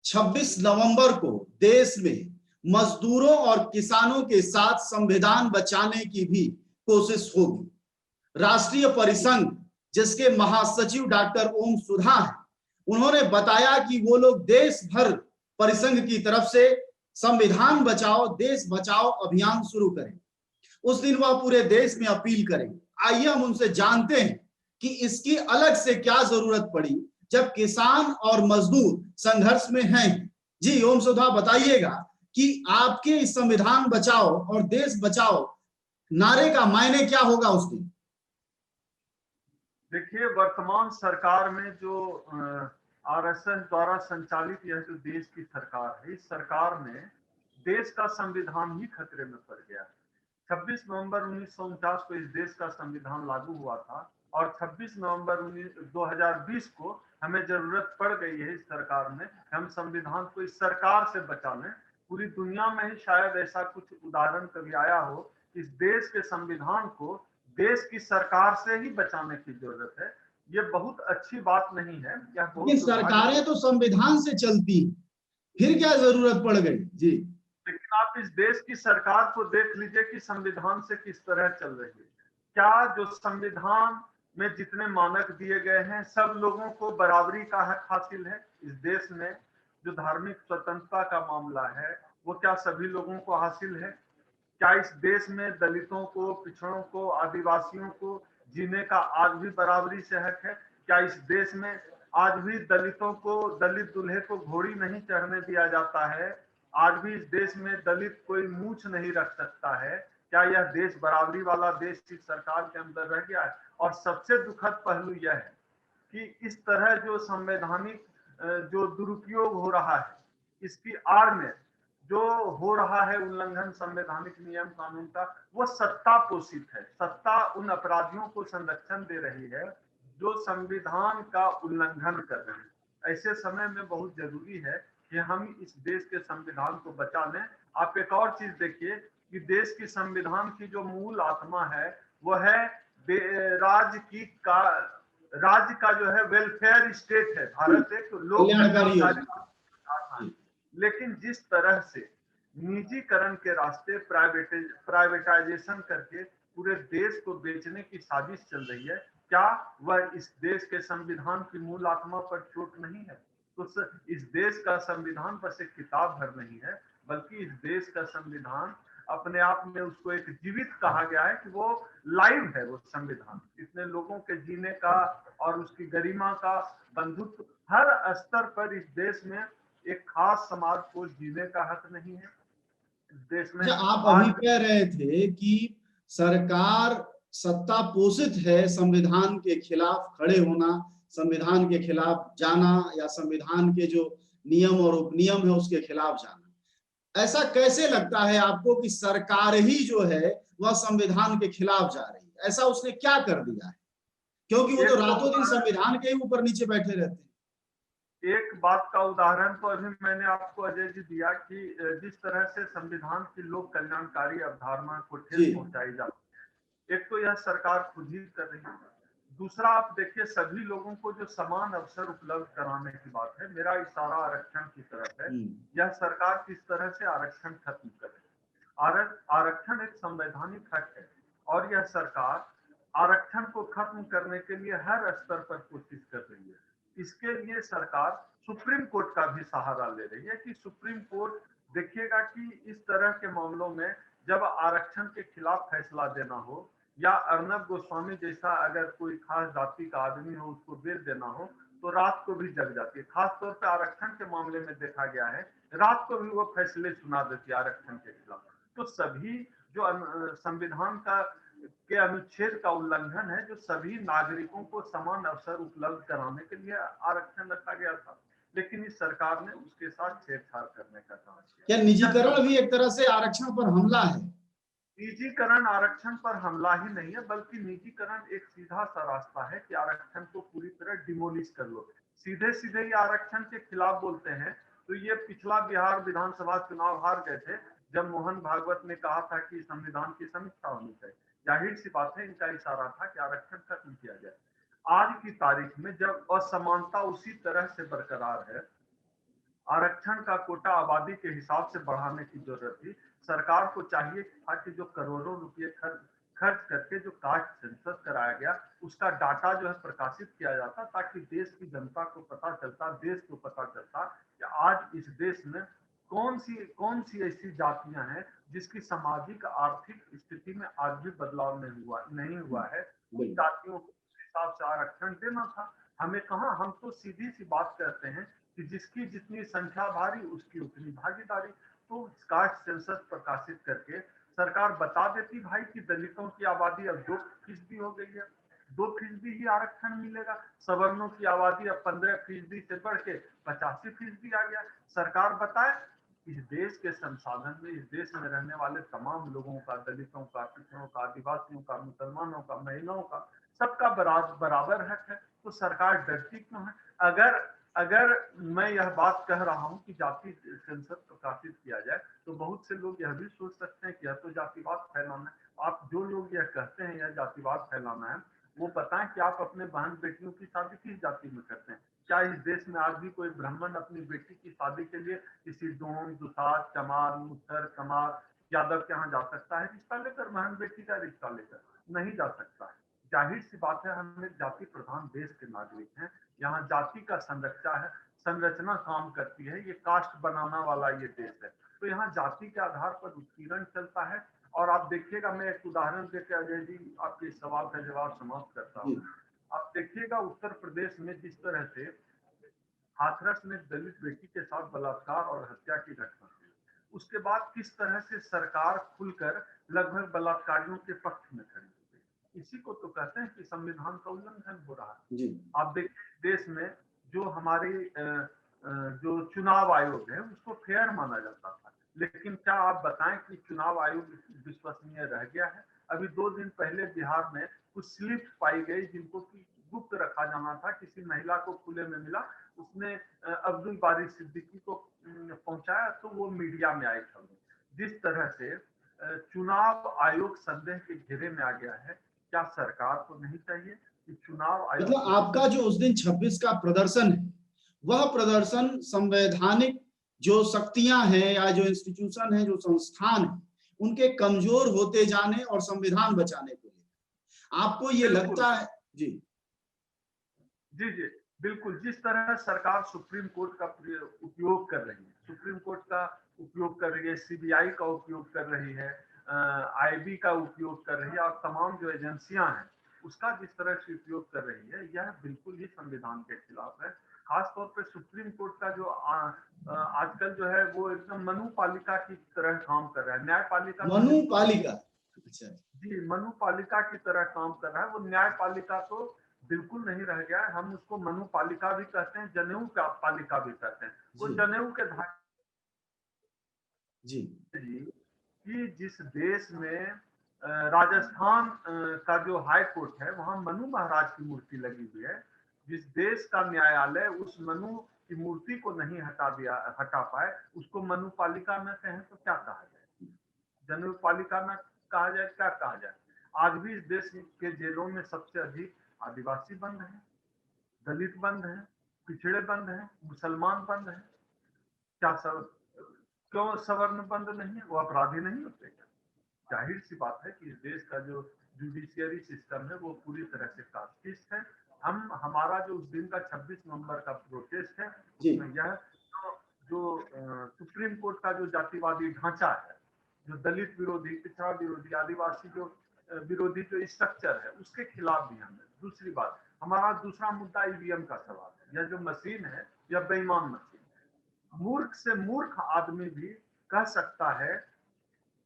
26 नवंबर को देश में मजदूरों और किसानों के साथ संविधान बचाने की भी कोशिश होगी। राष्ट्रीय परिसंघ, जिसके महासचिव डॉक्टर ओम सुधा हैं, उन्होंने बताया कि वो लोग देश भर परिसंघ की तरफ से संविधान बचाओ देश बचाओ अभियान शुरू करें। उस दिन वह पूरे देश में अपील करेंगे। आइए हम उनसे जानते हैं कि इसकी अलग से क्या जरूरत पड़ी जब किसान और मजदूर संघर्ष में हैं। जी ओम सुधा, बताइएगा कि आपके इस संविधान बचाओ और देश बचाओ नारे का मायने क्या होगा उस दिन? देखिए, वर्तमान सरकार में जो आरएसएस द्वारा संचालित यह जो देश की सरकार है, इस सरकार में देश का संविधान ही खतरे में पड़ गया। 26 नवंबर 1949 को इस देश का संविधान लागू हुआ था और 26 नवंबर 2020 को हमें जरूरत पड़ गई है इस सरकार में, हम संविधान को इस सरकार से बचा लें। पूरी दुनिया में ही शायद ऐसा कुछ उदाहरण कभी आया हो, इस देश के संविधान को देश की सरकार से ही बचाने की जरूरत है। ये बहुत अच्छी बात नहीं है। लेकिन सरकारें तो संविधान से चलती, फिर क्या जरूरत पड़ गई? जी, लेकिन आप इस देश की सरकार को देख लीजिए कि संविधान से किस तरह चल रही है। क्या जो संविधान में जितने मानक दिए गए हैं, सब लोगों को बराबरी का हक हासिल है? इस देश में जो धार्मिक स्वतंत्रता का मामला है, वो क्या सभी लोगों को हासिल है? क्या इस देश में दलितों को, पिछड़ों को, आदिवासियों को जीने का आज भी बराबरी से हक है? क्या इस देश में आज भी दलितों को, दलित दूल्हे को घोड़ी नहीं चढ़ने दिया जाता है? आज भी इस देश में दलित कोई मूछ नहीं रख सकता है? क्या यह देश बराबरी वाला देश इस सरकार के अंदर रह गया है? और सबसे दुखद पहलू यह है कि इस तरह जो संवैधानिक जो दुरुपयोग हो रहा है, इसकी आड़ में जो हो रहा है उल्लंघन संवैधानिक नियम कानून का, वो सत्ता पोषित है। सत्ता उन अपराधियों को संरक्षण दे रही है जो संविधान का उल्लंघन कर रहे हैं। ऐसे समय में बहुत जरूरी है कि हम इस देश के संविधान को बचा लें। आप एक और चीज देखिए कि देश की संविधान की जो मूल आत्मा है वो है राज्य का जो है वेलफेयर स्टेट है। भारत एक लोक कल्याणकारी, लेकिन जिस तरह से निजीकरण के रास्ते प्राइवेटाइजेशन करके पूरे देश को बेचने की साजिश चल रही है, क्या वह इस देश के संविधान की मूल आत्मा पर चोट नहीं है? तो इस देश का संविधान बस एक किताब भर नहीं है, बल्कि इस देश का संविधान अपने आप में उसको एक जीवित कहा गया है कि वो लाइव है। वो संविधान इतने लोगों के जीने का और उसकी गरिमा का, बंधुत्व, हर स्तर पर इस देश में एक खास समाज को जीने का हक नहीं है इस देश में। आप अभी कह रहे थे कि सरकार सत्ता पोषित है, संविधान के खिलाफ खड़े होना, संविधान के खिलाफ जाना या संविधान के जो नियम और उपनियम है उसके खिलाफ जाना। ऐसा कैसे लगता है आपको कि सरकार ही जो है वह संविधान के खिलाफ जा रही है? ऐसा उसने क्या कर दिया है? क्योंकि वो तो रातों दिन संविधान के ही ऊपर नीचे बैठे रहते हैं। एक बात का उदाहरण तो अभी मैंने आपको अजय जी दिया कि जिस तरह से संविधान की लोक कल्याणकारी अवधारणा को ठेस पहुंचाई जाती है, एक तो यह सरकार खुद ही कर रही है। दूसरा, आप देखिए सभी लोगों को जो समान अवसर उपलब्ध कराने की बात है, मेरा इशारा आरक्षण की तरफ है। यह सरकार किस तरह से आरक्षण खत्म करे। आरक्षण एक संवैधानिक हक है और यह सरकार आरक्षण को खत्म करने के लिए हर स्तर पर कोशिश कर रही है। इसके लिए सरकार सुप्रीम कोर्ट का भी सहारा ले रही है कि सुप्रीम कोर्ट देखिएगा कि इस तरह के मामलों में जब आरक्षण के खिलाफ फैसला देना हो या अर्नब गोस्वामी जैसा अगर कोई खास जाति का आदमी हो उसको बेल देना हो तो रात को भी जग जाती है। खासतौर पर आरक्षण के मामले में देखा गया है, रात को भी वो फैसले सुना देती है आरक्षण के खिलाफ। तो सभी जो संविधान का के अनुच्छेद का उल्लंघन है, जो सभी नागरिकों को समान अवसर उपलब्ध कराने के लिए आरक्षण रखा गया था, लेकिन इस सरकार ने उसके साथ छेड़छाड़ करने का काम किया। क्या निजीकरण भी एक तरह से आरक्षण पर हमला है? निजीकरण आरक्षण पर हमला ही नहीं है, बल्कि निजीकरण एक सीधा सा रास्ता है कि आरक्षण को पूरी तरह डिमोलिश कर लो। सीधे सीधे ये आरक्षण के खिलाफ बोलते हैं तो ये पिछला बिहार विधानसभा चुनाव हार गए थे जब मोहन भागवत ने कहा था कि संविधान की समीक्षा होनी चाहिए। जाहिर सी बात है इनका इशारा था कि आरक्षण खत्म किया जाए। आज की तारीख में जब असमानता उसी तरह से बरकरार है, आरक्षण का कोटा आबादी के हिसाब से बढ़ाने की जरूरत थी। सरकार को चाहिए था कि जो करोड़ों रुपए खर्च करके जो कास्ट सेंसस कराया गया, उसका डाटा जो है प्रकाशित किया जाता, ताकि देश की जनता को पता चलता, देश को पता चलता कि आज इस देश में कौन सी ऐसी जातियां हैं जिसकी सामाजिक आर्थिक स्थिति में आज भी बदलाव नहीं हुआ है। उन जातियों को उस हिसाब से आरक्षण देना था। हमें कहा, हम तो सीधी सी बात कहते हैं कि जिसकी जितनी संख्या भारी उसकी उतनी भागीदारी। तो कास्ट सेंसस प्रकाशित करके सरकार बता देती भाई कि दलितों की आबादी अब 2% हो गई है, 2% ही आरक्षण मिलेगा। सवर्णों की आबादी अब 15% से बढ़ के 85% आ गया। सरकार बताए इस देश के संसाधन में, इस देश में रहने वाले तमाम लोगों का, दलितों का, पिछड़ों का, आदिवासियों का, मुसलमानों का, महिलाओं का, सबका बराबर हक है। तो सरकार डरती क्यों है? अगर मैं यह बात कह रहा हूं कि जाति सेंसस प्रकाशित किया जाए, तो बहुत से लोग यह भी सोच सकते हैं कि यह तो जातिवाद फैलाना है। आप जो लोग यह कहते हैं यह जातिवाद फैलाना है, वो बताएं कि आप अपने बहन बेटियों की शादी किस जाति में करते हैं? क्या इस देश में आज भी कोई ब्राह्मण अपनी बेटी की शादी के लिए किसी डोम, दुसाध, चमार, मुसर, कमार, यादव के यहाँ जा सकता है रिश्ता लेकर? बहन बेटी का रिश्ता लेकर नहीं जा सकता है। जाहिर सी बात है, हम एक जाति प्रधान देश के नागरिक हैं। यहाँ जाति का संरचना काम करती है। ये कास्ट बनाना वाला ये देश है। तो यहाँ जाति के आधार पर उत्पीड़न चलता है। और आप देखिएगा, मैं एक उदाहरण देकर अजय जी आपके सवाल का जवाब समाप्त करता हूँ। आप देखिएगा उत्तर प्रदेश में जिस तरह से हाथरस में दलित बेटी के साथ बलात्कार और हत्या की घटना हुई, उसके बाद किस तरह से सरकार खुलकर लगभग बलात्कारियों के पक्ष में खड़ी हो गई। इसी को तो कहते हैं कि संविधान का उल्लंघन हो रहा है। आप देखिए देश में जो हमारी जो चुनाव आयोग है उसको फेयर माना जाता था, लेकिन क्या आप बताएं कि चुनाव आयोग विश्वसनीय रह गया है? अभी 2 दिन पहले बिहार में कुछ स्लिप पाई गई जिनको की गुप्त रखा जाना था। किसी महिला को खुले में मिला, उसने अब्दुल बारी सिद्दीकी को पहुंचाया, तो वो मीडिया में आई खबर। जिस तरह से चुनाव आयोग संदेह के घेरे में आ गया है, क्या सरकार को नहीं चाहिए कि चुनाव आयोग, मतलब आपका जो उस दिन 26 का प्रदर्शन है, वह प्रदर्शन संवैधानिक जो शक्तियां हैं या जो इंस्टीट्यूशन है, जो संस्थान है, उनके कमजोर होते जाने और संविधान बचाने को लेकर आपको ये लगता है? जी जी जी बिल्कुल। जिस तरह सरकार सुप्रीम कोर्ट का उपयोग कर रही है, सुप्रीम कोर्ट का उपयोग कर रही है, सीबीआई का उपयोग कर रही है, आईबी का उपयोग कर रही है, और तमाम जो एजेंसियां हैं उसका जिस तरह से उपयोग कर रही है, यह बिल्कुल ही संविधान के खिलाफ है। खासतौर पर सुप्रीम कोर्ट का जो आजकल जो है वो एकदम मनुपालिका की तरह काम कर रहा है। न्यायपालिका, मनुपालिका, अच्छा जी, मनुपालिका की तरह काम कर रहा है। वो न्यायपालिका तो बिल्कुल नहीं रह गया है। हम उसको मनुपालिका भी कहते हैं, जनेऊ पालिका भी कहते हैं। वो जनेऊ के धागे जी कि जिस देश में राजस्थान का जो हाई कोर्ट है वहां मनु महाराज की मूर्ति लगी हुई है। जिस देश का न्यायालय उस मनु की मूर्ति को नहीं हटा पाए, उसको मनुपालिका न कहें तो क्या कहा जाए? जनेऊ पालिका न कहा जाए, क्या कहा जाए? आज भी इस देश के जेलों में सबसे अधिक आदिवासी बंद हैं, दलित बंद हैं, पिछड़े बंद हैं, मुसलमान बंद हैं। क्या क्यों सवर्ण बंद नहीं है? वो अपराधी नहीं होते क्या? जाहिर सी बात है कि इस देश का जो जुडिशियरी सिस्टम है वो पूरी तरह से कास्टिस्ट है। हमारा जो उस दिन का 26 नवंबर का प्रोटेस्ट है, उसमें यह जो सुप्रीम कोर्ट का जो जातिवादी ढांचा है, जो दलित विरोधी, पिछड़ा विरोधी, आदिवासी जो विरोधी जो स्ट्रक्चर है, उसके खिलाफ भी हमें। दूसरी बात, हमारा दूसरा मुद्दा ईवीएम का सवाल है। यह जो मशीन है यह बेईमान मशीन है। मूर्ख से मूर्ख आदमी भी कह सकता है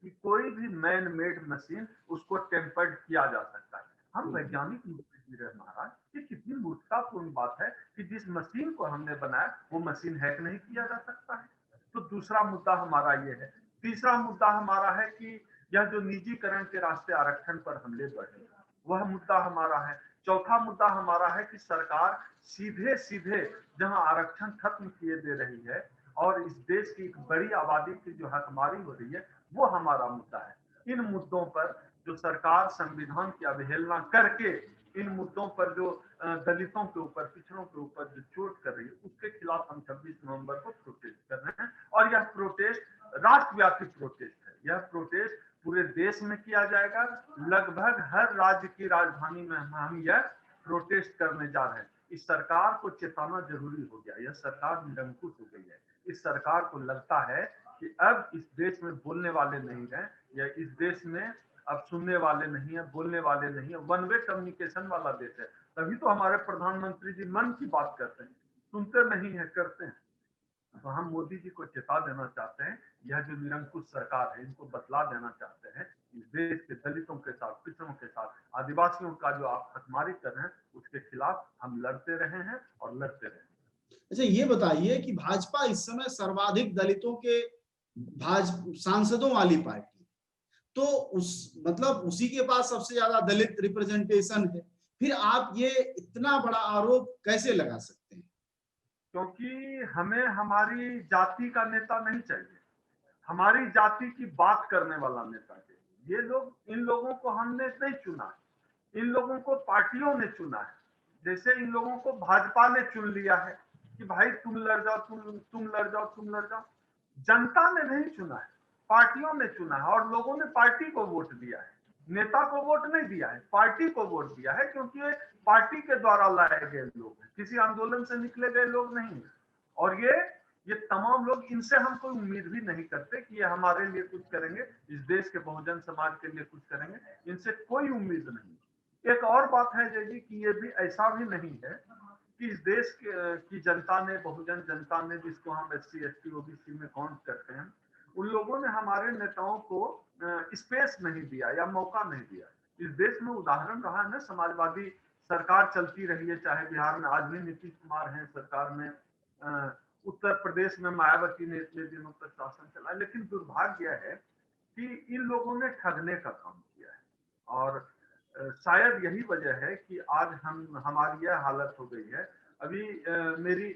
कि कोई भी मैन मेड मशीन उसको टेम्पर्ड किया जा सकता है। हम वैज्ञानिक मूर्ख रहे महाराज, ये कितनी मूर्खतापूर्ण बात है कि जिस मशीन को हमने बनाया वो मशीन हैक नहीं किया जा सकता है। तो दूसरा मुद्दा हमारा ये है। तीसरा मुद्दा हमारा है कि यह जो निजीकरण के रास्ते आरक्षण पर हमले बढ़े, वह मुद्दा हमारा है। चौथा मुद्दा हमारा है कि सरकार सीधे सीधे जहां आरक्षण खत्म किए दे रही है और इस देश की एक बड़ी आबादी की जो हकमारी हो रही है, वो हमारा मुद्दा है। इन मुद्दों पर जो सरकार संविधान की अवहेलना करके इन मुद्दों पर जो दलितों के ऊपर, पिछड़ों के ऊपर जो चोट कर रही है, उसके खिलाफ हम 26 नवंबर को प्रोटेस्ट कर रहे हैं। और यह प्रोटेस्ट राष्ट्रव्यापी प्रोटेस्ट है। यह प्रोटेस्ट पूरे देश में किया जाएगा। लगभग हर राज्य की राजधानी में हम यह प्रोटेस्ट करने जा रहे हैं। इस सरकार को चेताना जरूरी हो गया। यह सरकार निरंकुश हो गई है। इस सरकार को लगता है कि अब इस देश में बोलने वाले नहीं रहे, या इस देश में अब सुनने वाले नहीं है, बोलने वाले नहीं है, वन वे कम्युनिकेशन वाला देश है। तभी तो हमारे प्रधानमंत्री जी मन की बात करते हैं, सुनते नहीं है, करते हैं। तो हम मोदी जी को चेता देना चाहते हैं, यह जो निरंकुश सरकार है, इनको बतला देना चाहते हैं, इस देश के दलितों के साथ, पिछड़ों के साथ, आदिवासियों का जो आप हकमारी कर रहे हैं, उसके खिलाफ हम लड़ते रहे हैं और लड़ते रहे हैं। अच्छा, ये बताइए कि भाजपा इस समय सर्वाधिक दलितों के सांसदों वाली पार्टी, तो उसी के पास सबसे ज्यादा दलित रिप्रेजेंटेशन है, फिर आप ये इतना बड़ा आरोप कैसे लगा सकते हैं? क्योंकि हमें हमारी जाति का नेता नहीं चाहिए, हमारी जाति की बात करने वाला नेता चाहिए। ये लोग, इन लोगों को हमने नहीं चुना, इन लोगों को पार्टियों ने चुना है। जैसे इन लोगों को भाजपा ने चुन लिया है कि भाई तुम लड़ जाओ, तुम लड़ जाओ, तुम लड़ जाओ। जनता ने नहीं चुना है, पार्टियों ने चुना है, और लोगों ने पार्टी को वोट दिया है, नेता को वोट नहीं दिया है, पार्टी को वोट दिया है। क्योंकि ये पार्टी के द्वारा लाए गए लोग हैं, किसी आंदोलन से निकले गए लोग नहीं है। और ये तमाम लोग, इनसे हम कोई उम्मीद भी नहीं करते कि ये हमारे लिए कुछ करेंगे, इस देश के बहुजन समाज के लिए कुछ करेंगे, इनसे कोई उम्मीद नहीं। एक और बात है जय जी कि ये भी ऐसा भी नहीं है कि इस देश की जनता ने, बहुजन जनता ने, जिसको हम SC ST OBC में काउंट करते हैं, उन लोगों ने हमारे नेताओं को स्पेस नहीं दिया या मौका नहीं दिया। इस देश में उदाहरण रहा है ना, समाजवादी सरकार चलती रही है, चाहे बिहार में आज भी नीतीश कुमार हैं सरकार में, उत्तर प्रदेश में मायावती ने इतने दिनों तक शासन चला। लेकिन दुर्भाग्य है कि इन लोगों ने ठगने का काम किया है, और शायद यही वजह है कि आज हमारी यह हालत हो गई है। अभी मेरी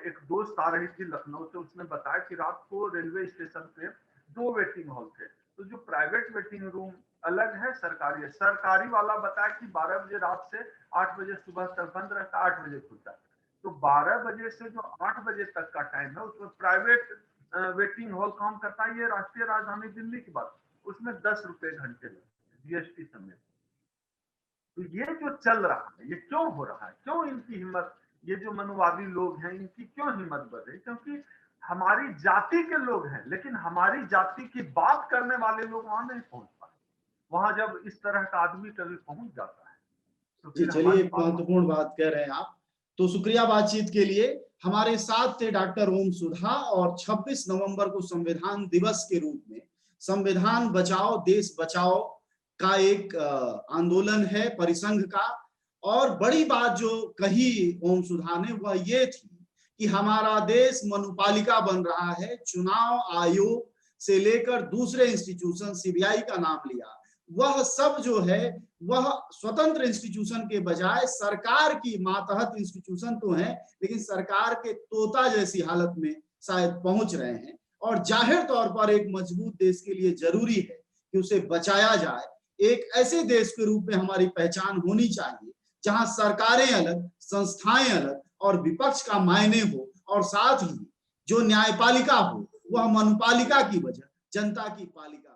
एक दोस्त आ रही थी लखनऊ से, उसने बताया कि रात को रेलवे स्टेशन पे 2 वेटिंग हॉल थे। तो जो प्राइवेट वेटिंग रूम अलग है, सरकारी वाला बताया कि 12 बजे रात से 8 बजे सुबह तक बंद रहता, 8 बजे खुलता है। तो 12 बजे से जो 8 बजे तक का टाइम है, उसमें प्राइवेट वेटिंग हॉल काम करता है। ये राष्ट्रीय राजधानी दिल्ली की बात, उसमें 10 रुपए घंटे लगते हैं GST समेत। तो ये जो चल रहा है, ये क्यों हो रहा है, क्यों इनकी हिम्मत, ये जो मनोवादी लोग हैं, इनकी क्यों हिम्मत बढ़ रही? क्योंकि हमारी जाति के लोग हैं, लेकिन हमारी जाति की बात करने वाले लोग वहां नहीं पहुंच पाते। वहां जब इस तरह का आदमी कभी पहुंच जाता है तो जी, फिर चलिए, एक महत्वपूर्ण बात कह रहे हैं आप। तो शुक्रिया बातचीत के लिए। हमारे साथ थे डॉक्टर ओम सुधा, और 26 नवंबर को संविधान दिवस के रूप में संविधान बचाओ देश बचाओ का एक आंदोलन है परिसंघ का। और बड़ी बात जो कही ओम सुधा ने वह ये थी कि हमारा देश मनुपालिका बन रहा है। चुनाव आयोग से लेकर दूसरे इंस्टीट्यूशन, CBI का नाम लिया, वह सब जो है वह स्वतंत्र इंस्टीट्यूशन के बजाय सरकार की मातहत इंस्टीट्यूशन तो है, लेकिन सरकार के तोता जैसी हालत में शायद पहुंच रहे हैं। और जाहिर तौर पर एक मजबूत देश के लिए जरूरी है कि उसे बचाया जाए। एक ऐसे देश के रूप में हमारी पहचान होनी चाहिए जहां सरकारें अलग, संस्थाएं अलग, और विपक्ष का मायने हो, और साथ ही जो न्यायपालिका हो वह मनुपालिका की वजह जनता की पालिका